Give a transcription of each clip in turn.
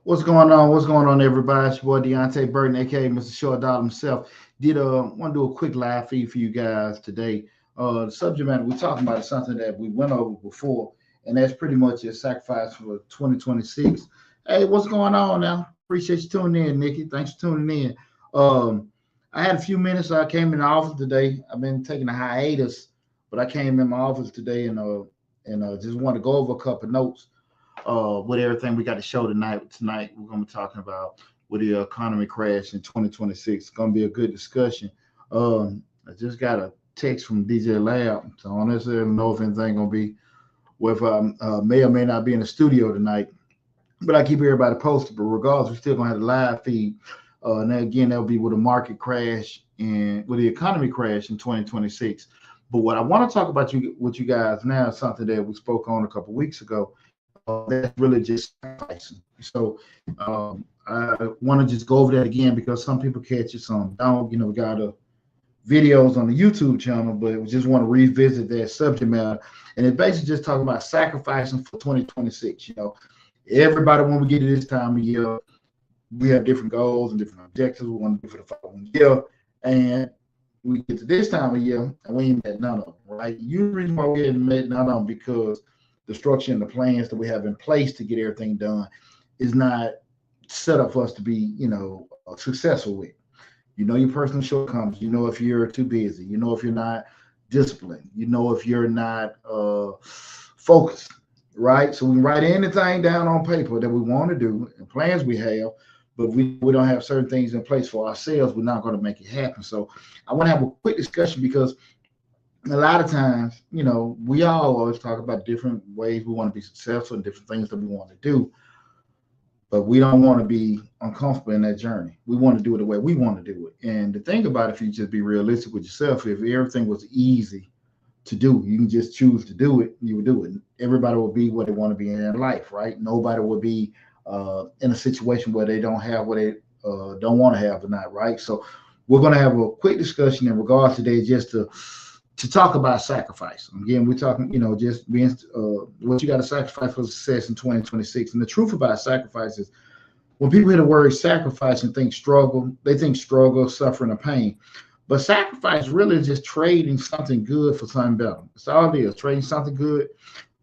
What's going on? What's going on, everybody? It's your boy Deonte Burden, aka Mr. Short Dollar himself. Did want to do a quick live feed for you guys today. The subject matter we're talking about is something that we went over before, and that's pretty much a sacrifice for 2026. Hey, what's going on now? Appreciate you tuning in, Nikki. Thanks for tuning in. I had a few minutes. I came in the office today. I've been taking a hiatus, but I came in my office today and just want to go over a couple notes with everything we got to show tonight. Tonight, we're going to be talking about with the economy crash in 2026. It's going to be a good discussion. I just got a text from DJ Lab, so I don't necessarily know if anything going to be, if I may or may not be in the studio tonight, but I keep everybody posted. But regardless, we're still going to have the live feed. And then again, that'll be with a market crash and with the economy crash in 2026. But what I want to talk about with you guys now is something that we spoke on a couple of weeks ago. That's really just sacrificing. So I want to just go over that again because some people catch it, some don't. We got videos on the YouTube channel, but we just want to revisit that subject matter. And it basically just talking about sacrificing for 2026. Everybody, when we get to this time of year, we have different goals and different objectives we want to do for the following year. And we get to this time of year and we ain't met none of them, right? Usually we haven't met none of them because the structure and the plans that we have in place to get everything done is not set up for us to be, successful with. Your personal shortcomings. If you're too busy. If you're not disciplined. If you're not focused, right? So we write anything down on paper that we want to do and plans we have, but we don't have certain things in place for ourselves. We're not going to make it happen. So I want to have a quick discussion because a lot of times, we all always talk about different ways we want to be successful and different things that we want to do, but we don't want to be uncomfortable in that journey. We want to do it the way we want to do it. And the thing about it, if you just be realistic with yourself, if everything was easy to do, you can just choose to do it, you would do it. Everybody will be where they want to be in their life, right? Nobody will be in a situation where they don't have what they don't want to have or not, right? So we're going to have a quick discussion in regards today just to talk about sacrifice. Again, we're talking, just being what you got to sacrifice for success in 2026. And the truth about sacrifice is when people hear the word sacrifice and think struggle, they think struggle, suffering, or pain. But sacrifice really is just trading something good for something better. It's all it is, trading something good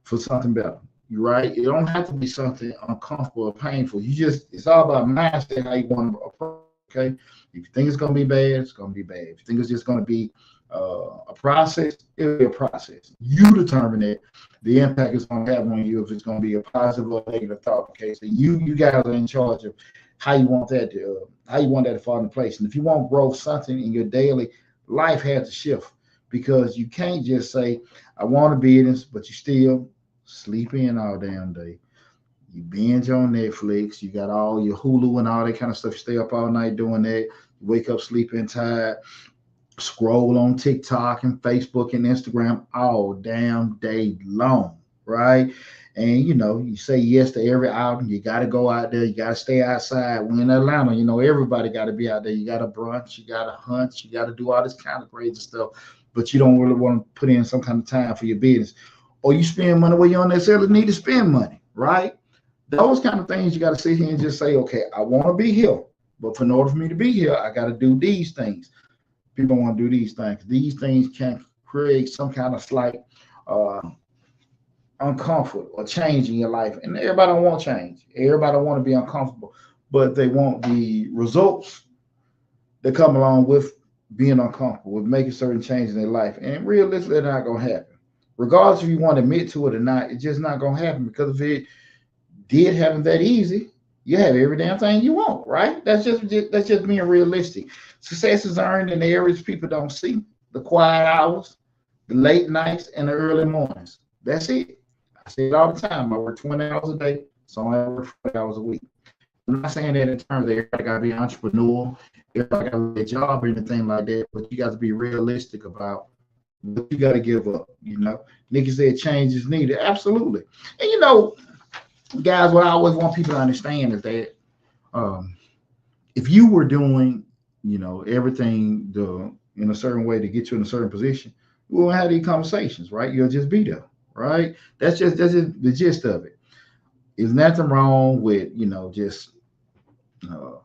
for something better. You're right. It don't have to be something uncomfortable or painful. It's all about mindset, how you want to approach. Okay. If you think it's going to be bad, it's going to be bad. If you think it's just going to be a process, it'll be a process. You determine it, the impact it's going to have on you, if it's going to be a positive or negative thought. Okay, so you guys are in charge of how you want that to fall into place. And if you want growth, something in your daily life has to shift, because you can't just say, I want to be this, but you still sleep in all damn day. You binge on Netflix, you got all your Hulu and all that kind of stuff. You stay up all night doing that. You wake up sleeping tired. Scroll on TikTok and Facebook and Instagram all damn day long, right? And you say yes to every album. You got to go out there. You got to stay outside. We're in Atlanta. Everybody got to be out there. You got to brunch. You got to hunt. You got to do all this kind of crazy stuff. But you don't really want to put in some kind of time for your business, or you spend money where you don't necessarily need to spend money, right? Those kind of things you got to sit here and just say, okay, I want to be here, but in order for me to be here, I got to do these things. People want to do these things. These things can create some kind of slight uncomfort or change in your life. And everybody don't want change. Everybody don't want to be uncomfortable, but they want the results that come along with being uncomfortable, with making certain changes in their life. And realistically, they're not going to happen. Regardless if you want to admit to it or not, it's just not going to happen, because if it did happen that easy, You have every damn thing you want, right? That's just being realistic. Success is earned in the areas people don't see: the quiet hours, the late nights, and the early mornings. That's it. I say it all the time. I work 20 hours a day, so I work 40 hours a week. I'm not saying that in terms of everybody got to be an entrepreneur, everybody got to get a job or anything like that, but you got to be realistic about what you got to give up. Nikki said change is needed. Absolutely. And guys, what I always want people to understand is that um, if you were doing, everything in a certain way to get you in a certain position, we won't have these conversations, right? You'll just be there, right? That's just the gist of it. There's nothing wrong with just uh,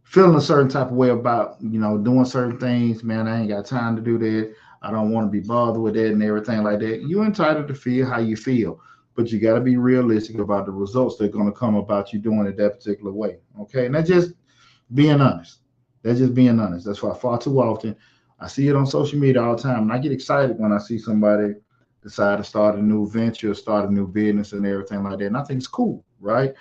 feeling a certain type of way about doing certain things. Man, I ain't got time to do that. I don't want to be bothered with that and everything like that. You're entitled to feel how you feel, but you got to be realistic about the results that are going to come about you doing it that particular way. Okay, and that's just being honest. That's just being honest. That's why far too often I see it on social media all the time, and I get excited when I see somebody decide to start a new venture, start a new business, and everything like that. And I think it's cool, right?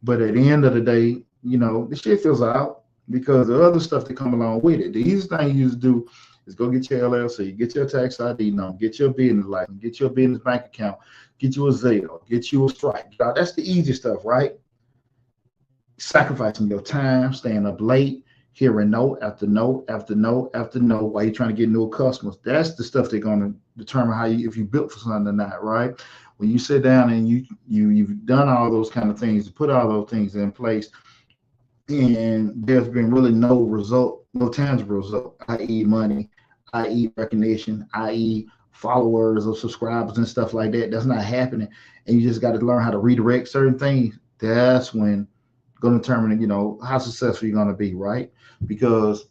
But at the end of the day, the shit feels out because the other stuff that come along with it. The easiest thing you do is go get your LLC, get your tax ID number, get your business license, get your business bank account, get you a Zelle, get you a Stripe. That's the easy stuff, right? Sacrificing your time, staying up late, hearing no after no after no after no while you're trying to get new customers. That's the stuff they're going to determine if you built for something or not, right? When you sit down and you've done all those kind of things, put all those things in place, and there's been really no result, no tangible result, i.e. money, i.e. recognition, i.e. followers or subscribers and stuff like that. That's not happening. And you just got to learn how to redirect certain things. That's when going to determine, how successful you're going to be, right? Because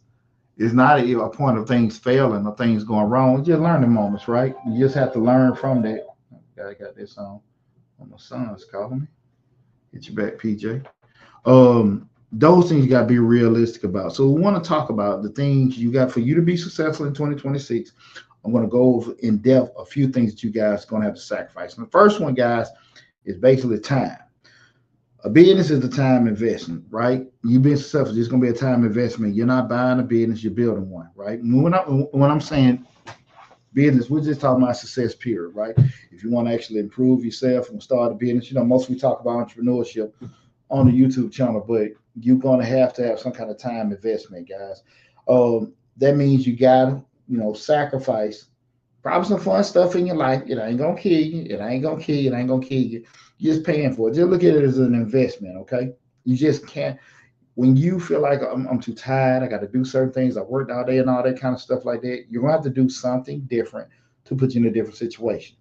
it's not a point of things failing or things going wrong. It's just learning moments, right? You just have to learn from that. I got this on. My son's calling me. Get you back, PJ. Those things you got to be realistic about. So we want to talk about the things you got for you to be successful in 2026. I'm going to go over in depth a few things that you guys are going to have to sacrifice. And the first one, guys, is basically time. A business is the time investment, right? You being successful, it's going to be a time investment. You're not buying a business, you're building one, right? When I'm saying business, we're just talking about success period, right? If you want to actually improve yourself and start a business, most we talk about entrepreneurship on the YouTube channel, but you're going to have some kind of time investment, guys. That means you got to, sacrifice probably some fun stuff in your life. It ain't going to kill you. It ain't going to kill you. It ain't going to kill you. You're just paying for it. Just look at it as an investment, okay? You just can't. When you feel like I'm too tired, I got to do certain things, I worked all day and all that kind of stuff like that, you're going to have to do something different to put you in a different situation.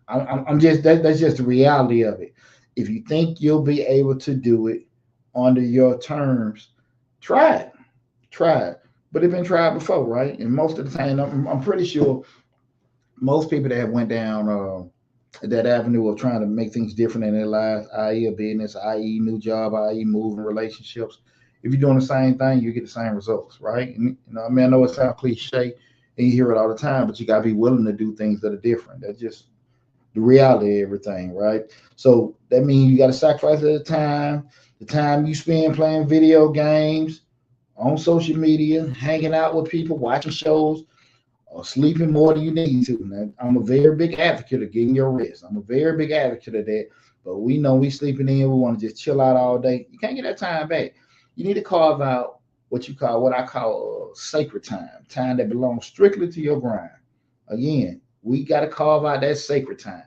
That's just the reality of it. If you think you'll be able to do it under your terms, try it. But it's been tried before, right? And most of the time, I'm pretty sure most people that have went down that avenue of trying to make things different in their lives, i.e. a business, i.e. new job, i.e. moving relationships. If you're doing the same thing, you get the same results, right? And, I know it sounds cliche and you hear it all the time, but you got to be willing to do things that are different. That's just the reality of everything, right? So that means you got to sacrifice the time you spend playing video games, on social media, hanging out with people, watching shows, or sleeping more than you need to. Now, I'm a very big advocate of getting your rest. I'm a very big advocate of that. But we know we sleeping in, we want to just chill out all day. You can't get that time back. You need to carve out what I call sacred time that belongs strictly to your grind. Again, we got to carve out that sacred time.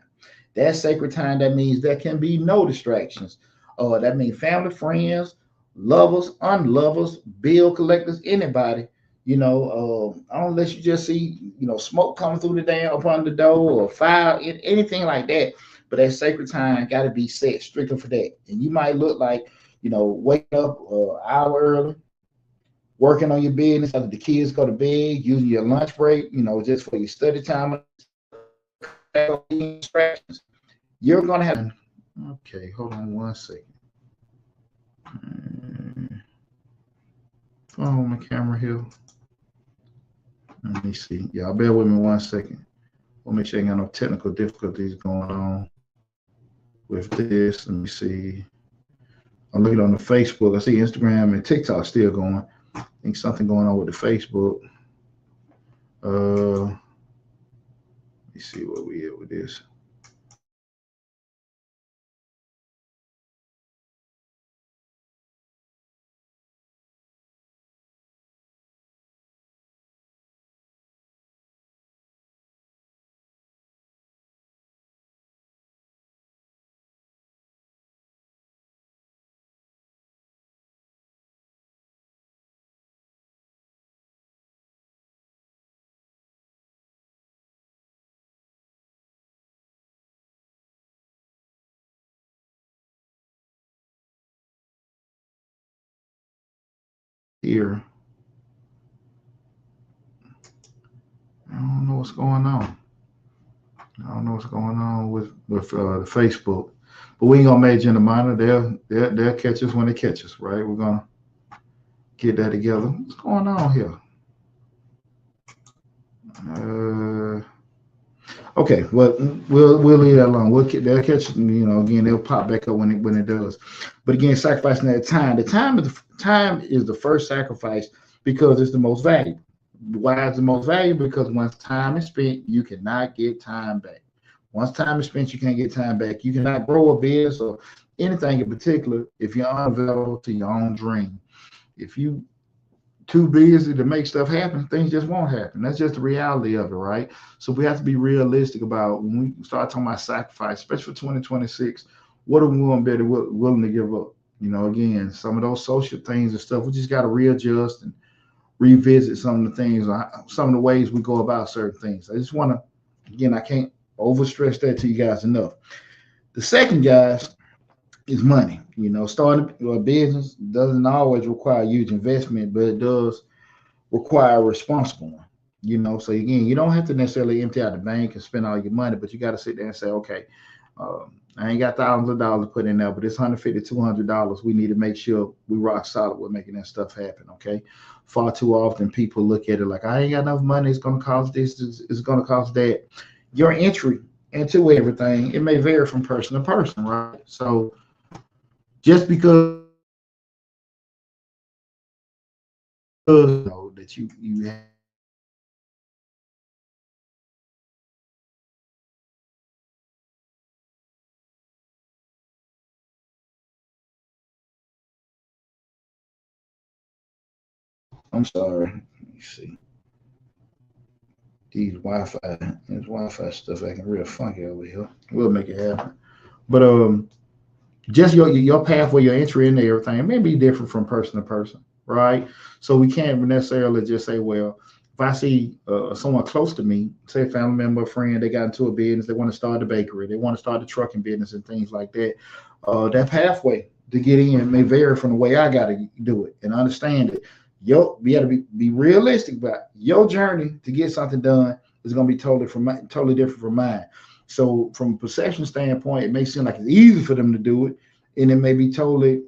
That sacred time, that means there can be no distractions. That means family, friends, lovers, unlovers, bill collectors, anybody. Unless you just see, smoke coming through the damn upon the door or fire, anything like that. But that sacred time got to be set strictly for that. And you might look like, waking up an hour early, working on your business after the kids go to bed, using your lunch break, just for your study time. Distractions. You're going to have. Okay, hold on one second. Follow my camera here. Let me see. Y'all bear with me 1 second. We'll make sure I ain't got no technical difficulties going on with this. Let me see. I'm looking on the Facebook. I see Instagram and TikTok still going. I think something going on with the Facebook. Let me see what we at with this. Here, I don't know what's going on. I don't know what's going on with the Facebook, but we ain't gonna major in the minor. They'll catch us when they catch us, right? We're gonna get that together. What's going on here? Uh, okay, well we'll leave that alone. They'll catch again they'll pop back up when it does. But again, sacrificing that time. The time is the first sacrifice because it's the most valuable. Why is the most valuable? Because once time is spent, you cannot get time back. Once time is spent, you can't get time back. You cannot grow a business or anything in particular if you're unavailable to your own dream. If you too busy to make stuff happen, things just won't happen. That's just the reality of it, right? So we have to be realistic about when we start talking about sacrifice, especially for 2026. What are we going to be willing to give up? Again, some of those social things and stuff, we just got to readjust and revisit some of the things, some of the ways we go about certain things. I just want to, again, I can't overstress that to you guys enough. The second, guys, is money. Starting a business doesn't always require huge investment, but it does require a responsible one. So again, you don't have to necessarily empty out the bank and spend all your money, but you got to sit there and say, okay, I ain't got thousands of dollars to put in there, but it's $150, $200. We need to make sure we rock solid with making that stuff happen. Okay. Far too often people look at it like, I ain't got enough money. It's going to cost this. It's going to cost that. Your entry into everything, it may vary from person to person, right? So just because that you have, I'm sorry. Let me see. This Wi-Fi stuff acting real funky over here. We'll make it happen. But just your pathway, your entry into everything, it may be different from person to person, right? So we can't necessarily just say, well, if I see someone close to me, say a family member, a friend, they got into a business, they want to start a bakery, they want to start a trucking business and things like that. That pathway to get in may vary from the way I got to do it and understand it. We got to be realistic about your journey to get something done is going to be totally different from mine. So from a perception standpoint, it may seem like it's easy for them to do it, and it may be totally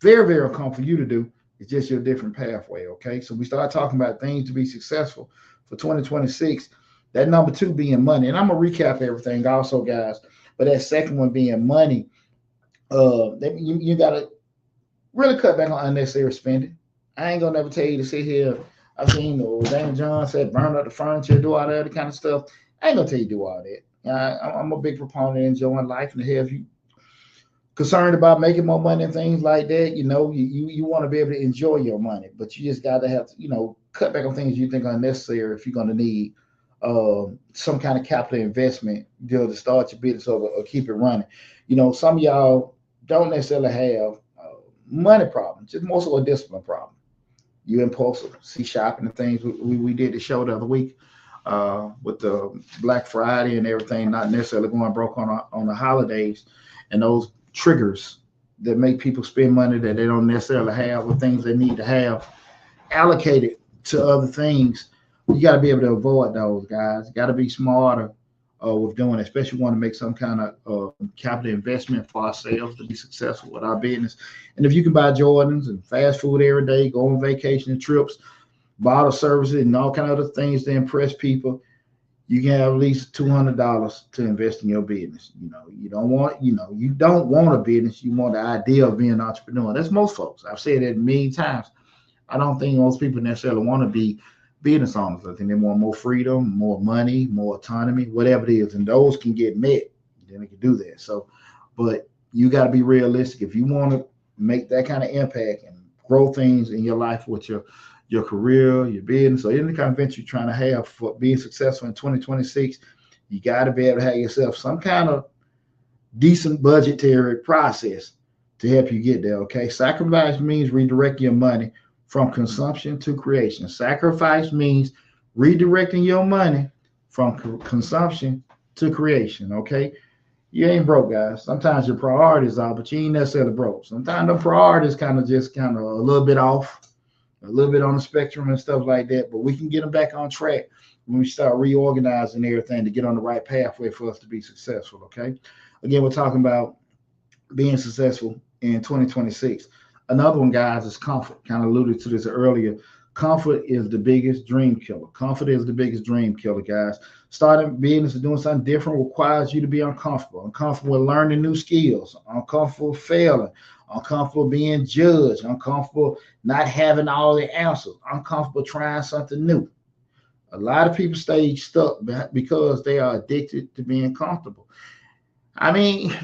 very, very uncomfortable for you to do. It's just your different pathway. Okay. So we start talking about things to be successful for 2026. That number two being money. And I'm gonna recap everything also, guys. But that second one being money, you gotta really cut back on unnecessary spending. I ain't gonna never tell you to sit here. I've seen Daniel John said burn up the furniture, do all that other kind of stuff. I ain't gonna tell you to do all that. I'm a big proponent of enjoying life, and if you concerned about making more money and things like that, you want to be able to enjoy your money, but you just got to have to, cut back on things you think are necessary if you're going to need some kind of capital investment to start your business or keep it running. Some of y'all don't necessarily have money problems, just more so a discipline problem. You impulsive, see shopping and things. We did the show the other week with the Black Friday and everything, not necessarily going broke on the holidays, and those triggers that make people spend money that they don't necessarily have or things they need to have allocated to other things. You got to be able to avoid those, guys. You got to be smarter with doing it, especially want to make some kind of capital investment for ourselves to be successful with our business. And if you can buy Jordans and fast food every day, go on vacation and trips, bottle services and all kind of other things to impress people, you can have at least $200 to invest in your business. You don't want a business. You want the idea of being an entrepreneur. That's most folks. I've said it many times. I don't think most people necessarily want to be business owners. I think they want more freedom, more money, more autonomy, whatever it is, and those can get met. Then they can do that. So, but you got to be realistic if you want to make that kind of impact and grow things in your life with your career, your business, or any kind of venture you're trying to have for being successful in 2026. You got to be able to have yourself some kind of decent budgetary process to help you get there. Okay, sacrifice means redirect your money from consumption to creation. Sacrifice means redirecting your money from consumption to creation. Okay, you ain't broke, guys. Sometimes your priorities are, but you ain't necessarily broke. Sometimes the priorities kind of a little bit off, a little bit on the spectrum and stuff like that. But we can get them back on track when we start reorganizing everything to get on the right pathway for us to be successful. Okay, again, we're talking about being successful in 2026. Another one, guys, is comfort. Kind of alluded to this earlier. Comfort is the biggest dream killer. Comfort is the biggest dream killer, guys. Starting business or doing something different requires you to be uncomfortable. Uncomfortable with learning new skills. Uncomfortable failing. Uncomfortable being judged. Uncomfortable not having all the answers. Uncomfortable trying something new. A lot of people stay stuck because they are addicted to being comfortable. I mean,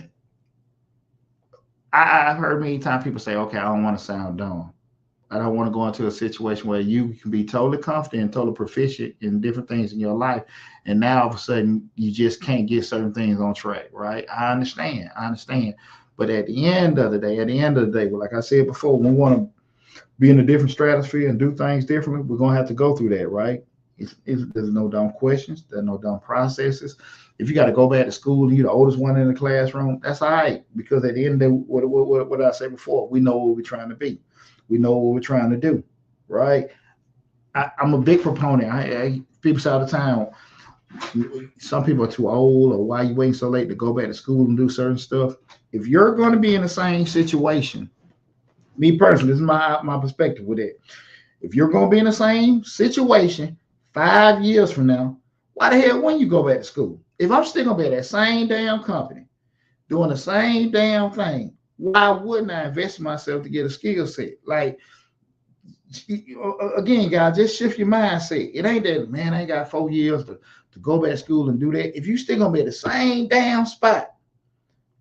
I've heard many times people say, okay, I don't want to sound dumb. I don't want to go into a situation where you can be totally confident and totally proficient in different things in your life. And now all of a sudden you just can't get certain things on track, right? I understand. But at the end of the day, well, like I said before, when we want to be in a different stratosphere and do things differently, we're going to have to go through that, right? There's no dumb questions. There's no dumb processes. If you got to go back to school and you're the oldest one in the classroom, that's all right. Because at the end of the day, what did I say before? We know what we're trying to be. We know what we're trying to do, right? I'm a big proponent. People say all the time, some people are too old, or why you waiting so late to go back to school and do certain stuff. If you're going to be in the same situation, me personally, this is my perspective with it. If you're going to be in the same situation 5 years from now, why the hell wouldn't you go back to school? If I'm still going to be at that same damn company, doing the same damn thing, why wouldn't I invest in myself to get a skill set? Like, again, guys, just shift your mindset. It ain't that, man, I ain't got 4 years to go back to school and do that. If you still going to be at the same damn spot,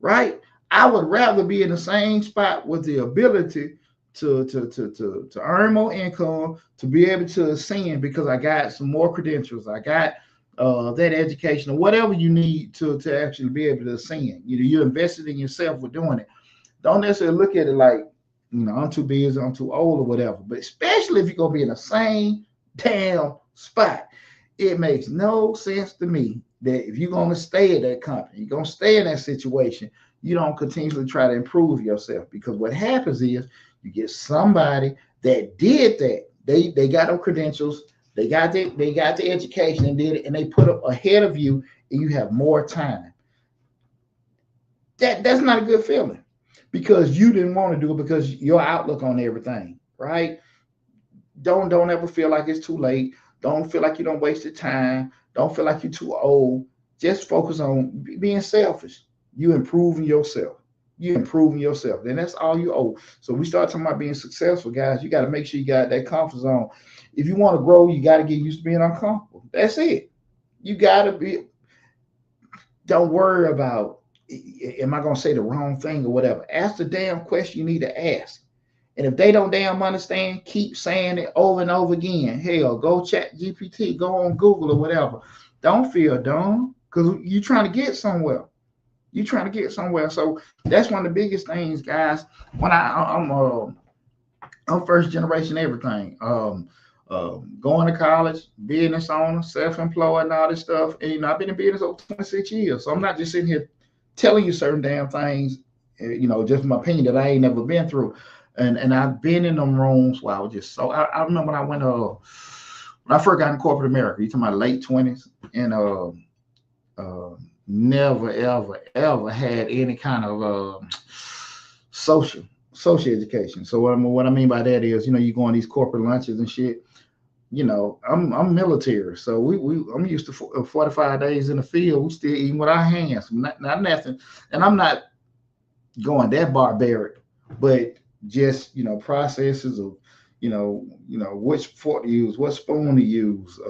right? I would rather be in the same spot with the ability to earn more income, to be able to ascend because I got some more credentials. I got that education or whatever you need to actually be able to ascend. You're invested in yourself for doing it. Don't necessarily look at it like, I'm too busy, I'm too old or whatever. But especially if you're going to be in the same damn spot, it makes no sense to me that if you're going to stay at that company, you're going to stay in that situation, you don't continually try to improve yourself. Because what happens is you get somebody that did that. They got their credentials, they got the education and did it, and they put up ahead of you, and you have more time. That's not a good feeling because you didn't want to do it because your outlook on everything, right? Don't ever feel like it's too late. Don't feel like you don't wasted time. Don't feel like you're too old. Just focus on being selfish. You improving yourself. Then that's all you owe. So we start talking about being successful, guys. You got to make sure you got that comfort zone. If you want to grow, you got to get used to being uncomfortable. That's it. You got to be. Don't worry about, am I going to say the wrong thing or whatever? Ask the damn question you need to ask. And if they don't damn understand, keep saying it over and over again. Hell, go chat GPT, go on Google or whatever. Don't feel dumb because you're trying to get somewhere. So that's one of the biggest things, guys. When I'm first generation everything. Going to college, business owner, self-employed, and all this stuff. And I've been in business over 26 years. So I'm not just sitting here telling you certain damn things, just my opinion that I ain't never been through. And I've been in them rooms where I was just so. I remember when I went when I first got in corporate America. You talking about late 20s, and never ever had any kind of social education. So what I mean by that is, you go on these corporate lunches and shit. I'm military, so I'm used to 45 days in the field. We still eating with our hands, not nothing. And I'm not going that barbaric, but just processes of which fork to use, what spoon to use,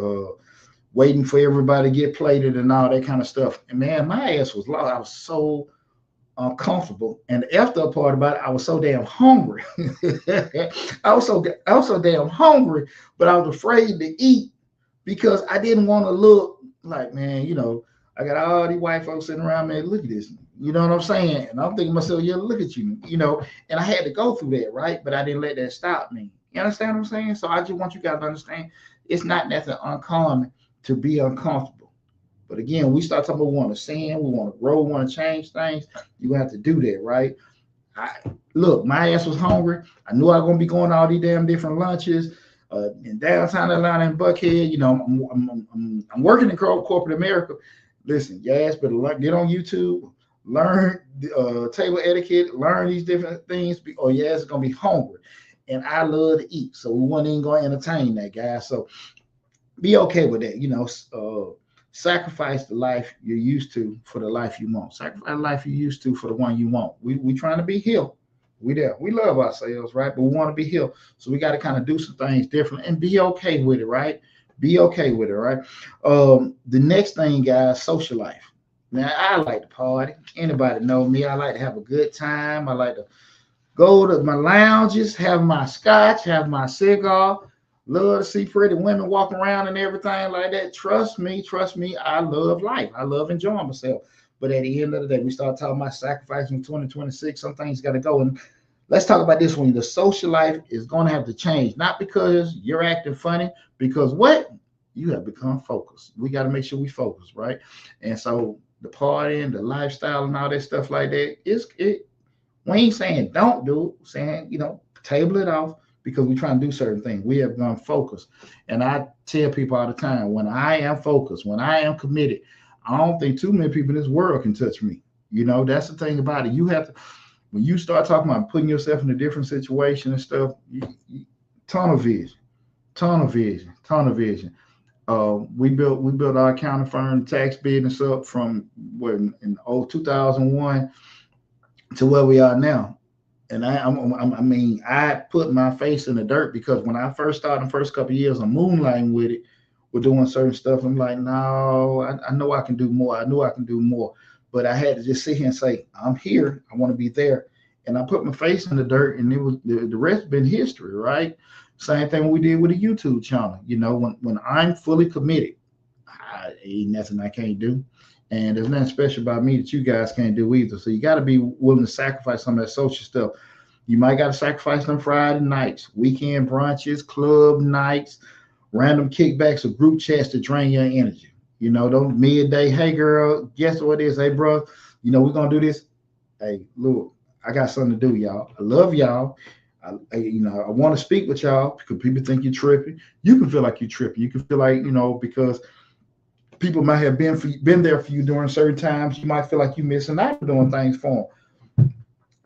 waiting for everybody to get plated and all that kind of stuff. And man, my ass was lost. I was so uncomfortable. And the effed up part about it, I was so damn hungry. I was so damn hungry, but I was afraid to eat because I didn't want to look like, man, I got all these white folks sitting around me. Look at this. You know what I'm saying? And I'm thinking to myself, yeah, look at you, and I had to go through that, right? But I didn't let that stop me. You understand what I'm saying? So I just want you guys to understand it's not nothing uncommon to be uncomfortable. But again, we start talking about we want to sin, we want to grow, we want to change things. You have to do that, right? I Look, my ass was hungry. I knew I was gonna be going to all these damn different lunches in downtown Atlanta and Buckhead. I'm working in corporate America. Listen, your ass better get on YouTube, learn table etiquette, learn these different things, or your ass is gonna be hungry. And I love to eat, so we weren't even gonna entertain that guy. So be okay with that. Sacrifice the life you're used to for the life you want. Sacrifice the life you're used to for the one you want. We trying to be healed. We there. We love ourselves, right? But we want to be healed. So we got to kind of do some things different and be okay with it, right? Be okay with it, right? The next thing, guys, social life. Now, I like to party. Anybody know me? I like to have a good time. I like to go to my lounges, have my scotch, have my cigar. Love to see pretty women walking around and everything like that. Trust me, I love life. I love enjoying myself. But at the end of the day, we start talking about sacrificing 2026. Some things got to go. And let's talk about this one. The social life is going to have to change, not because you're acting funny, because what? You have become focused. We got to make sure we focus, right? And so the partying, the lifestyle, and all that stuff like that, we ain't saying don't do it, saying, table it off because we're trying to do certain things. We have gone focused. And I tell people all the time, when I am focused, when I am committed, I don't think too many people in this world can touch me. That's the thing about it. You have to, when you start talking about putting yourself in a different situation and stuff, tunnel vision, tunnel vision, tunnel vision. We built our accounting firm, tax business up from in 2001 to where we are now. And I put my face in the dirt because when I first started, the first couple of years, I'm moonlighting with it. We're doing certain stuff. I'm like, no, I know I can do more. I knew I can do more, but I had to just sit here and say, I'm here. I want to be there. And I put my face in the dirt, and it was the rest been history, right? Same thing we did with the YouTube channel. When I'm fully committed, ain't nothing I can't do. And there's nothing special about me that you guys can't do either. So you got to be willing to sacrifice some of that social stuff. You might got to sacrifice them Friday nights, weekend brunches, club nights, random kickbacks, or group chats to drain your energy. Don't midday, hey girl, guess what it is? Hey bro, we're going to do this. Hey, look, I got something to do, y'all. I love y'all. I want to speak with y'all because people think you're tripping. You can feel like you're tripping. You can feel like, because people might have been there for you during certain times. You might feel like you're missing out on doing things for them.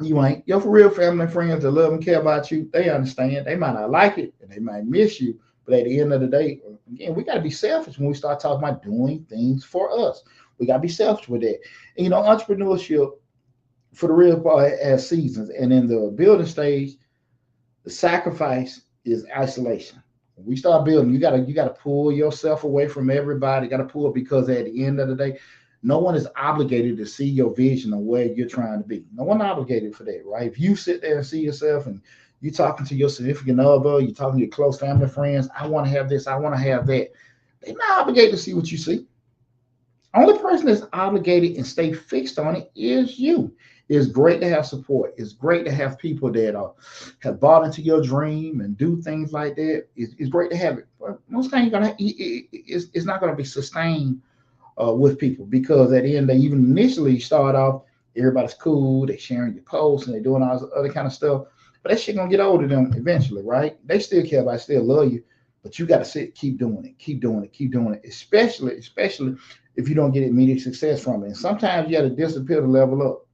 You ain't. Your for real family and friends that love and care about you, they understand. They might not like it and they might miss you. But at the end of the day, again, we got to be selfish when we start talking about doing things for us. We got to be selfish with that. And, entrepreneurship for the real part has seasons. And in the building stage, the sacrifice is isolation. When we start building, you gotta pull yourself away from everybody. You gotta pull because at the end of the day, no one is obligated to see your vision of where you're trying to be. No one obligated for that, right? If you sit there and see yourself and you're talking to your significant other, you're talking to your close family friends, I want to have this, I want to have that. They're not obligated to see what you see. Only person that's obligated and stay fixed on it is you. It's great to have support. It's great to have people that have bought into your dream and do things like that. It's great to have it. But most times it's not going to be sustained with people because at the end, they even initially start off, everybody's cool, they sharing your posts and they're doing all this other kind of stuff. But that shit gonna get old to them eventually, right? They still care about, still love you, but you got to keep doing it, especially if you don't get immediate success from it. And sometimes you got to disappear to level up.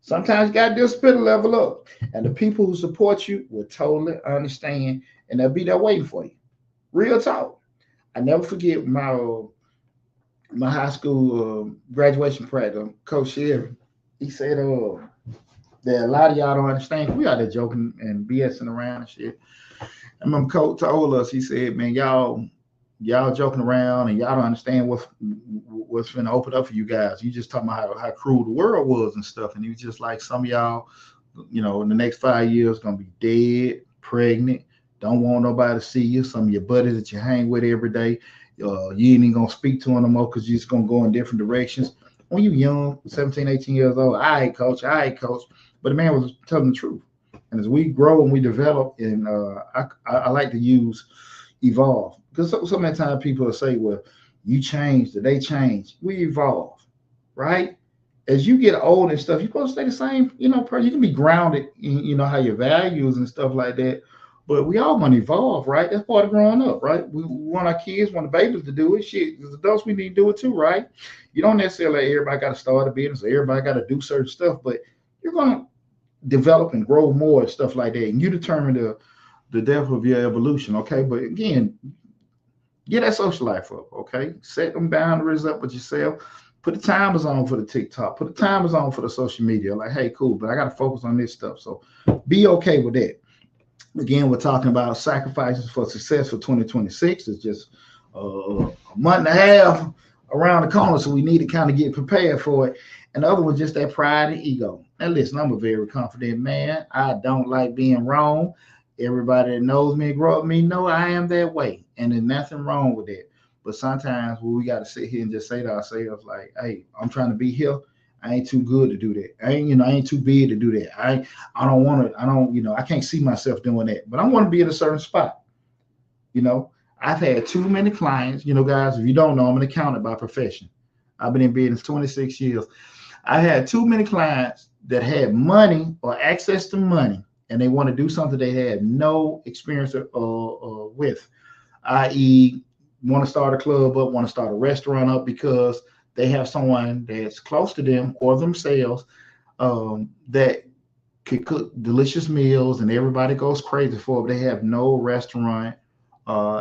Sometimes you got to disappear to level up. And the people who support you will totally understand, and they'll be there waiting for you. Real talk. I never forget my high school graduation practice. Coach Sherry, he said, that a lot of y'all don't understand. We out there joking and BSing around and shit. I remember Coach told us, he said, man, y'all joking around and y'all don't understand what's going to open up for you guys. You just talking about how cruel the world was and stuff. And he was just like, some of y'all, in the next 5 years, gonna be dead, pregnant, don't want nobody to see you. Some of your buddies that you hang with every day, you ain't even gonna speak to them no more because you're just gonna go in different directions. When you young, 17, 18 years old, all right, coach. But the man was telling the truth. And as we grow and we develop, and I like to use evolve, because so many times people will say, well, you changed or they changed. We evolve, right? As you get old and stuff, you're supposed to stay the same, you can be grounded in, how your values and stuff like that. But we all want to evolve, right? That's part of growing up, right? We want our kids, want the babies to do it. Shit, as adults, we need to do it too, right? You don't necessarily everybody got to start a business, or everybody got to do certain stuff, but you're gonna develop and grow more and stuff like that. And you determine the depth of your evolution, okay? But again, get that social life up, okay? Set them boundaries up with yourself. Put the timers on for the TikTok. Put the timers on for the social media. Like, hey, cool, but I got to focus on this stuff. So be okay with that. Again, we're talking about sacrifices for success for 2026. It's just a month and a half around the corner, so we need to kind of get prepared for it. And the other was just that pride and ego. Now, listen, I'm a very confident man. I don't like being wrong. Everybody that knows me, grow up with me, know I am that way. And there's nothing wrong with it. But sometimes we got to sit here and just say to ourselves, like, hey, I'm trying to be here. I ain't too good to do that. I ain't too big to do that. I don't want to, I can't see myself doing that. But I want to be at a certain spot. I've had too many clients, guys, if you don't know, I'm an accountant by profession. I've been in business 26 years. I had too many clients that had money or access to money, and they want to do something they had no experience with, i.e., want to start a club up, want to start a restaurant up because they have someone that's close to them or themselves that could cook delicious meals and everybody goes crazy for it. But they have no restaurant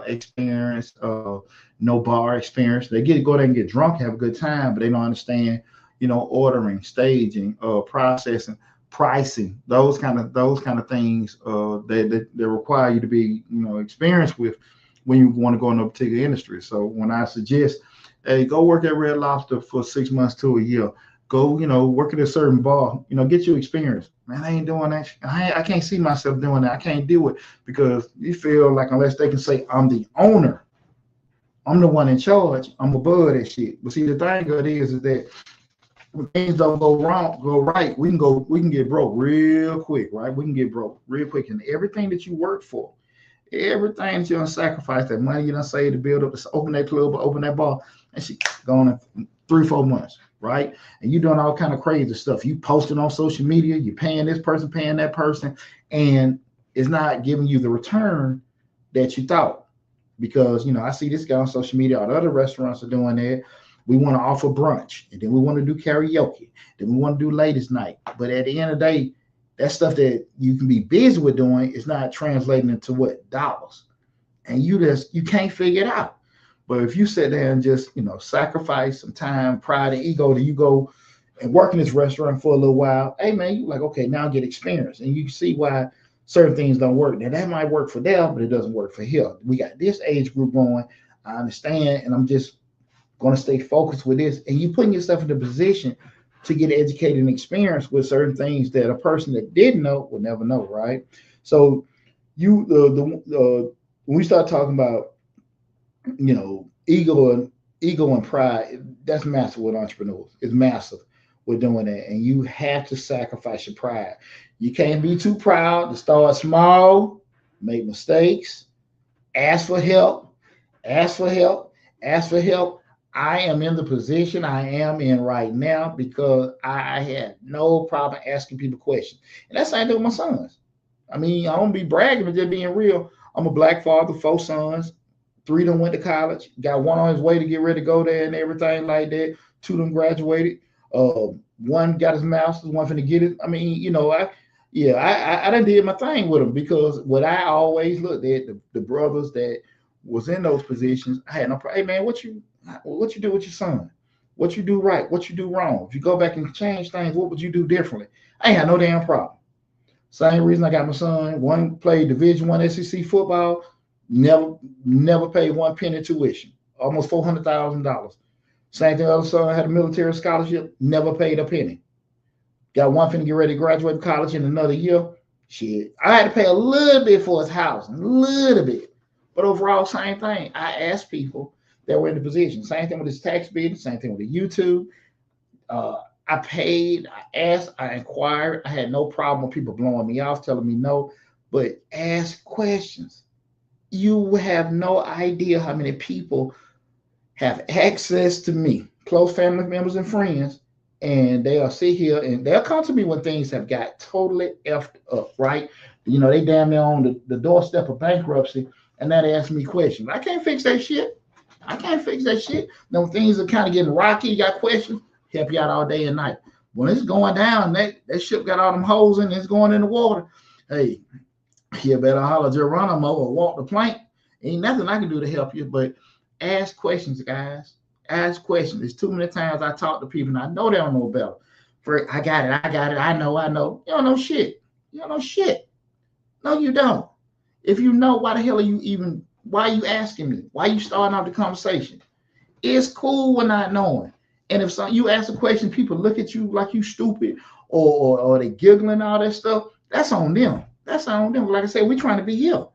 experience, no bar experience. They go there and get drunk, have a good time, but they don't understand, ordering, staging, processing, pricing, those kind of things that require you to be, experienced with when you want to go into a particular industry. So when I suggest, hey, go work at Red Lobster for 6 months to a year, go, work at a certain bar, get your experience. Man, I ain't doing that. I can't see myself doing that. I can't do it because you feel like unless they can say I'm the owner, I'm the one in charge, I'm above that shit. But see, the thing of it is that when things don't go right, we can get broke real quick, right? We can get broke real quick. And everything that you work for, everything that you're gonna sacrifice, that money you done save to build up, to open that club or open that bar, and she gone in 3-4 months, right? And you doing all kind of crazy stuff. You posting on social media, you paying this person, paying that person, and it's not giving you the return that you thought. Because I see this guy on social media, all the other restaurants are doing that. We want to offer brunch, and then we want to do karaoke, then we want to do ladies' night. But at the end of the day, that stuff that you can be busy with doing is not translating into what dollars, and you can't figure it out. But if you sit there and just sacrifice some time, pride, and ego, that you go and work in this restaurant for a little while, hey man, you like, okay, now get experience, and you see why certain things don't work. Now that might work for them, but it doesn't work for here. We got this age group going. I understand, and I'm just going to stay focused with this. And you putting yourself in the position to get educated and experience with certain things that a person that didn't know would never know, right? So when we start talking about ego and pride, that's massive with entrepreneurs. It's massive with doing that, and you have to sacrifice your pride. You can't be too proud to start small, make mistakes, ask for help, ask for help, ask for help. I am in the position I am in right now because I had no problem asking people questions. And that's how I do with my sons. I mean, I don't be bragging, but just being real. I'm a black father, 4 sons. 3 of them went to college. Got one on his way to get ready to go there and everything like that. 2 of them graduated. One got his master's, one finna get it. I mean, I done did my thing with them because what I always looked at, the brothers that was in those positions, I had no problem. Hey man, what you do with your son? What you do right? What you do wrong? If you go back and change things, what would you do differently? I ain't had no damn problem. Same reason I got my son. One played Division I SEC football, never paid one penny tuition, almost $400,000. Same thing, other son had a military scholarship, never paid a penny. Got one finna get ready to graduate college in another year. Shit, I had to pay a little bit for his housing, a little bit. But overall, same thing. I asked people that were in the position. Same thing with his tax business, same thing with the YouTube. I paid, I asked, I inquired. I had no problem with people blowing me off, telling me no, but ask questions. You have no idea how many people have access to me, close family members and friends, and they'll sit here and they'll come to me when things have got totally effed up, right? You know, they damn near on the doorstep of bankruptcy, and then they ask me questions. I can't fix that shit. I can't fix that shit. Now, when things are kind of getting rocky, you got questions, help you out all day and night. When it's going down, that ship got all them holes in it, it's going in the water. Hey, you better holler Geronimo or walk the plank. Ain't nothing I can do to help you, but ask questions, guys. Ask questions. There's too many times I talk to people and I know they don't know better. I got it, I know. You don't know shit. You don't know shit. No, you don't. If you know, why the hell why are you asking me? Why are you starting off the conversation? It's cool when not knowing. And if you ask a question, people look at you like you stupid or they giggling, all that stuff, that's on them. That's on them. Like I said, we're trying to be here.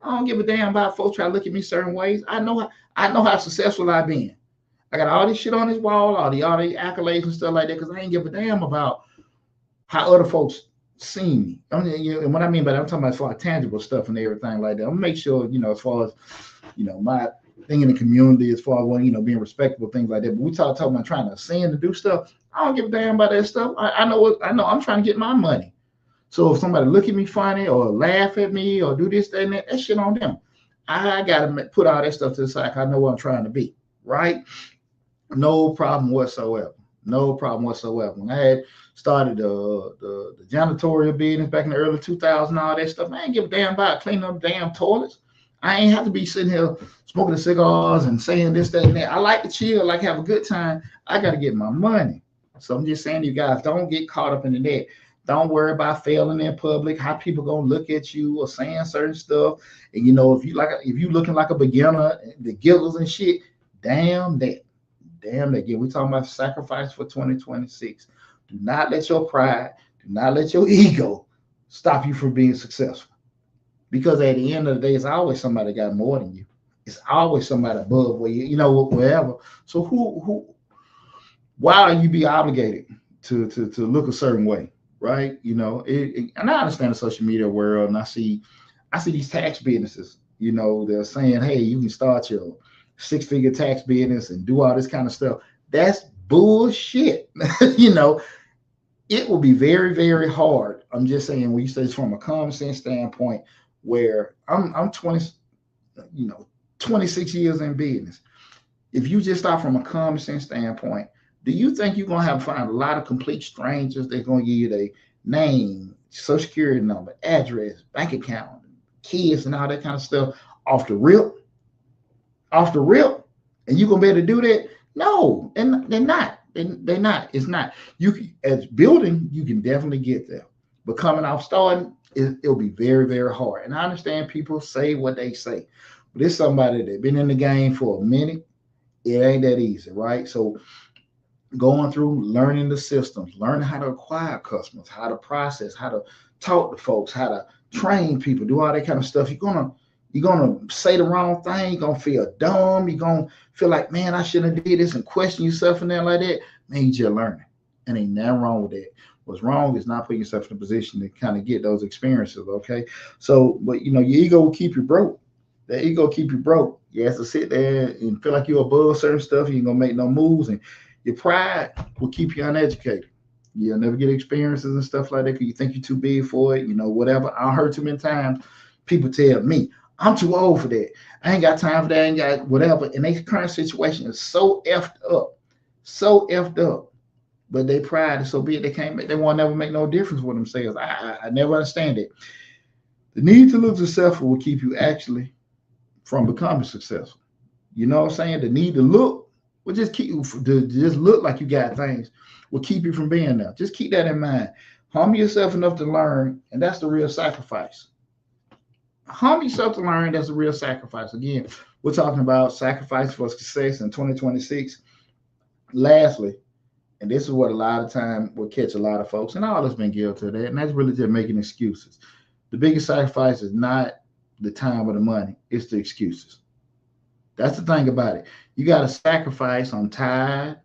I don't give a damn about folks try to look at me certain ways. I know how successful I've been. I got all this shit on this wall, all the accolades and stuff like that, because I ain't give a damn about how other folks see me. I mean, and what I mean by that, I'm talking about as far as tangible stuff and everything like that. I'm gonna make sure, as far as, my thing in the community, as far as, being respectable, things like that. But we talking about trying to ascend and do stuff. I don't give a damn about that stuff. I know I'm trying to get my money. So if somebody look at me funny or laugh at me or do this, that, and that shit on them. I got to put all that stuff to the side. I know what I'm trying to be, right? No problem whatsoever. No problem whatsoever. When I had started the janitorial business back in the early 2000s, all that stuff, I ain't give a damn about cleaning up damn toilets. I ain't have to be sitting here smoking the cigars and saying this, that, and that. I like to chill, like have a good time. I got to get my money. So I'm just saying to you guys, don't get caught up in that. Don't worry about failing in public, how people gonna look at you or saying certain stuff. And if you looking like a beginner, the giggles and shit, damn that. Again, we're talking about sacrifice for 2026. Do not let your pride, do not let your ego stop you from being successful. Because at the end of the day, it's always somebody got more than you. It's always somebody above where wherever. So why are you be obligated to look a certain way? Right? And I understand the social media world, and I see these tax businesses, they're saying, hey, you can start your 6-figure tax business and do all this kind of stuff. That's bullshit. It will be very, very hard. I'm just saying, when you say it's from a common sense standpoint, where I'm 26 years in business. If you just start from a common sense standpoint, do you think you're going to find a lot of complete strangers that's going to give you their name, social security number, address, bank account, kids, and all that kind of stuff off the rip? And you're going to be able to do that? No, and they're not. They're not. It's not. As building, you can definitely get there. But coming off starting, it'll be very, very hard. And I understand people say what they say. But it's somebody that's been in the game for a minute. It ain't that easy, right? So going through learning the systems, learning how to acquire customers, how to process, how to talk to folks, how to train people, do all that kind of stuff. You're gonna say the wrong thing. You're gonna feel dumb. You're gonna feel like, man, I shouldn't have did this, and question yourself and that like that. Man, you just learning, and ain't nothing wrong with that. What's wrong is not putting yourself in a position to kind of get those experiences. Okay, so but your ego will keep you broke. That ego keep you broke. You have to sit there and feel like you're above certain stuff. You ain't gonna make no moves, and your pride will keep you uneducated. You'll never get experiences and stuff like that because you think you're too big for it, whatever. I heard too many times people tell me, I'm too old for that. I ain't got time for that. I ain't got whatever. And their current situation is so effed up. But their pride is so big they won't never make no difference with themselves. I never understand it. The need to look successful will keep you actually from becoming successful. You know what I'm saying? The need to look will just keep you to just look like you got things will keep you from being there. Just keep that in mind. Humble yourself enough to learn, and that's the real sacrifice. Humble yourself to learn, that's the real sacrifice. Again, we're talking about sacrifice for success in 2026. Lastly, and this is what a lot of time will catch a lot of folks, and all has been guilty of that, and that's really just making excuses. The biggest sacrifice is not the time or the money, it's the excuses. That's the thing about it. You got to sacrifice. I'm tired.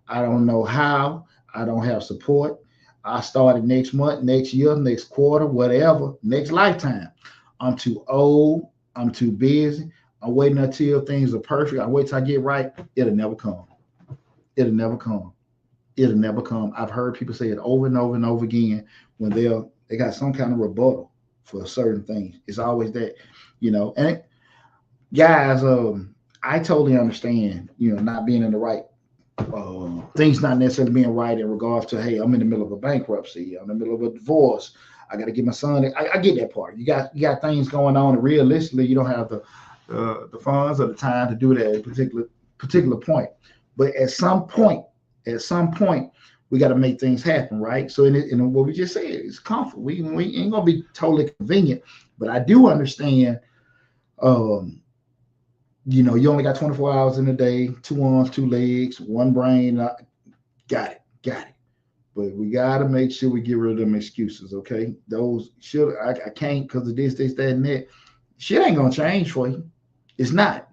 I don't know how. I don't have support. I started next month, next year, next quarter, whatever, next lifetime. I'm too old. I'm too busy. I'm waiting until things are perfect. I wait till I get right. It'll never come. It'll never come. It'll never come. I've heard people say it over and over and over again when they got some kind of rebuttal for certain things. It's always that, and guys, I totally understand, not being in the right things, not necessarily being right in regards to, hey, I'm in the middle of a bankruptcy, I'm in the middle of a divorce, I got to get my son. I get that part. You got things going on, and realistically, you don't have the funds or the time to do that at a particular point. But at some point, we got to make things happen, right? So in what we just said, it's comfort. We ain't gonna be totally convenient, but I do understand. You only got 24 hours in a day, 2 arms, 2 legs, 1 brain. Got it. But we got to make sure we get rid of them excuses, okay? Those I can't because of this, that, and that. Shit ain't gonna change for you. It's not.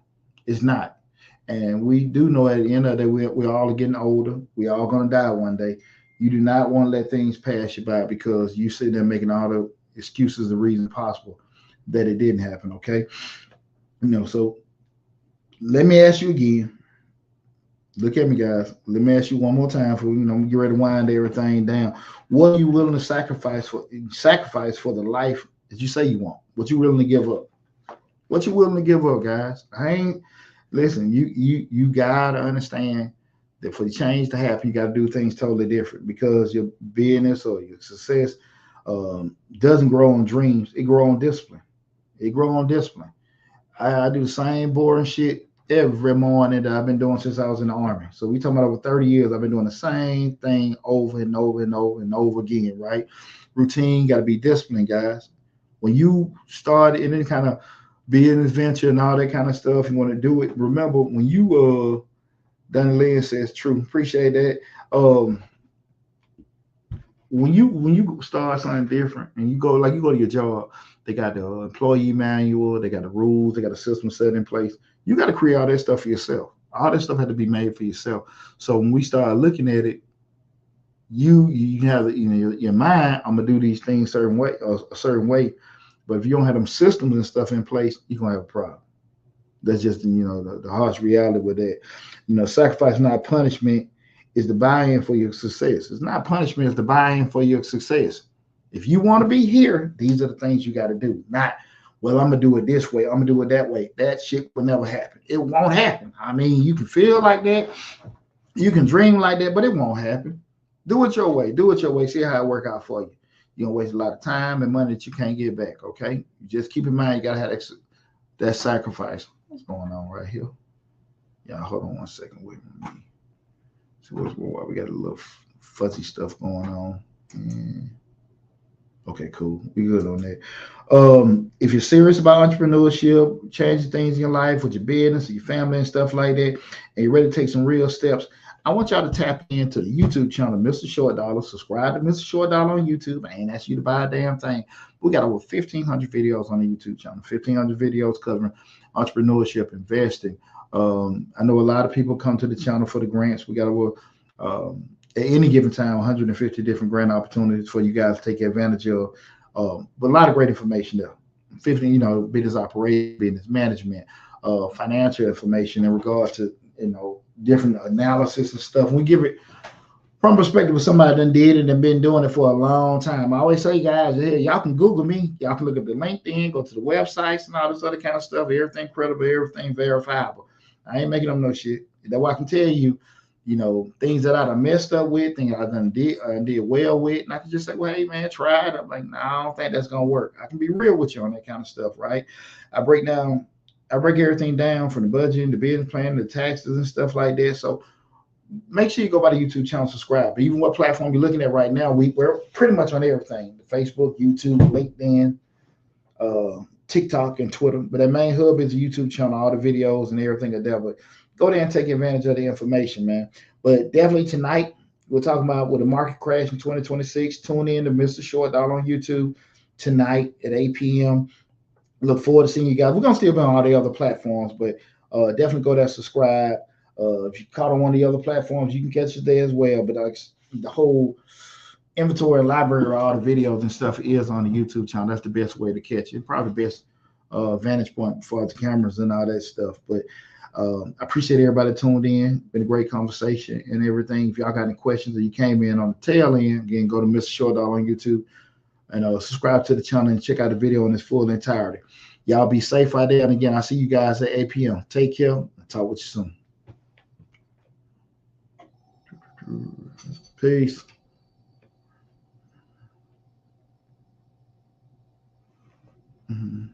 And we do know at the end of the day, we're all getting older. We all gonna die one day. You do not want to let things pass you by because you sit there making all the excuses, the reason possible that it didn't happen, okay? So let me ask you again. Look at me, guys. Let me ask you one more time for get ready to wind everything down. What are you willing to sacrifice for the life that you say you want? What you willing to give up? What you willing to give up, guys? Listen, you gotta understand that for the change to happen, you gotta do things totally different because your business or your success doesn't grow on dreams. It grows on discipline. I do the same boring shit every morning that I've been doing since I was in the Army. So we talking about over 30 years, I've been doing the same thing over and over and over and over again, right? Routine, got to be disciplined, guys. When you start in any kind of business venture and all that kind of stuff, you want to do it. Remember, when you, Donnie Lynn says true, appreciate that. When you start something different and you go to your job, they got the employee manual, they got the rules, they got a system set in place. You got to create all that stuff for yourself. All that stuff had to be made for yourself. So when we start looking at it, you have your mind. I'm gonna do these things a certain way. But if you don't have them systems and stuff in place, you're gonna have a problem. That's just the harsh reality with that. Sacrifice, not punishment, is the buy-in for your success. It's not punishment, it's the buy-in for your success. If you want to be here, these are the things you got to do. Not, well, I'm going to do it this way, I'm going to do it that way. That shit will never happen. It won't happen. I mean, you can feel like that. You can dream like that, but it won't happen. Do it your way. See how it work out for you. You don't waste a lot of time and money that you can't get back, okay? Just keep in mind, you got to have that sacrifice. What's going on right here? Yeah, hold on 1 second with me. See why we got a little fuzzy stuff going on. Okay, cool. We good on that. If you're serious about entrepreneurship, changing things in your life with your business, your family and stuff like that, and you're ready to take some real steps, I want y'all to tap into the YouTube channel, Mr. Short Dollar. Subscribe to Mr. Short Dollar on YouTube. I ain't asked you to buy a damn thing. We got over 1,500 videos on the YouTube channel, 1,500 videos covering entrepreneurship, investing. I know a lot of people come to the channel for the grants. We got over at any given time 150 different grant opportunities for you guys to take advantage of. But a lot of great information there. 15, business operation, business management, financial information in regards to different analysis and stuff. We give it from perspective of somebody that done did it and been doing it for a long time. I always say, guys, hey, y'all can Google me. Y'all can look at the LinkedIn, go to the websites and all this other kind of stuff. Everything credible, everything verifiable. I ain't making up no shit. That's why I can tell you, things that I done messed up with, things I done did well with. And I can just say, well, hey, man, try it. I'm like, no, I don't think that's going to work. I can be real with you on that kind of stuff, right? I break down I break everything down from the budget, the business plan, the taxes and stuff like that. So make sure you go by the YouTube channel, subscribe. Even what platform you're looking at right now, we're pretty much on everything: Facebook, YouTube, LinkedIn, TikTok, and Twitter. But the main hub is the YouTube channel, all the videos and everything like that. But go there and take advantage of the information, man. But definitely tonight, we're talking about with the market crash in 2026. Tune in to Mr. Short Dollar on YouTube tonight at 8 p.m. Look forward to seeing you guys. We're gonna still be on all the other platforms, but definitely go there, subscribe. If you caught on one of the other platforms, you can catch it there as well. But the whole inventory and library of all the videos and stuff is on the YouTube channel. That's the best way to catch it. Probably the best vantage point for the cameras and all that stuff. But I appreciate everybody tuned in. Been a great conversation and everything. If y'all got any questions or you came in on the tail end, again, go to Mr. Short Dollar on YouTube and subscribe to the channel and check out the video in its full entirety. Y'all be safe out there. And again, I'll see you guys at 8 p.m. Take care. I'll talk with you soon. Peace. Mm-hmm.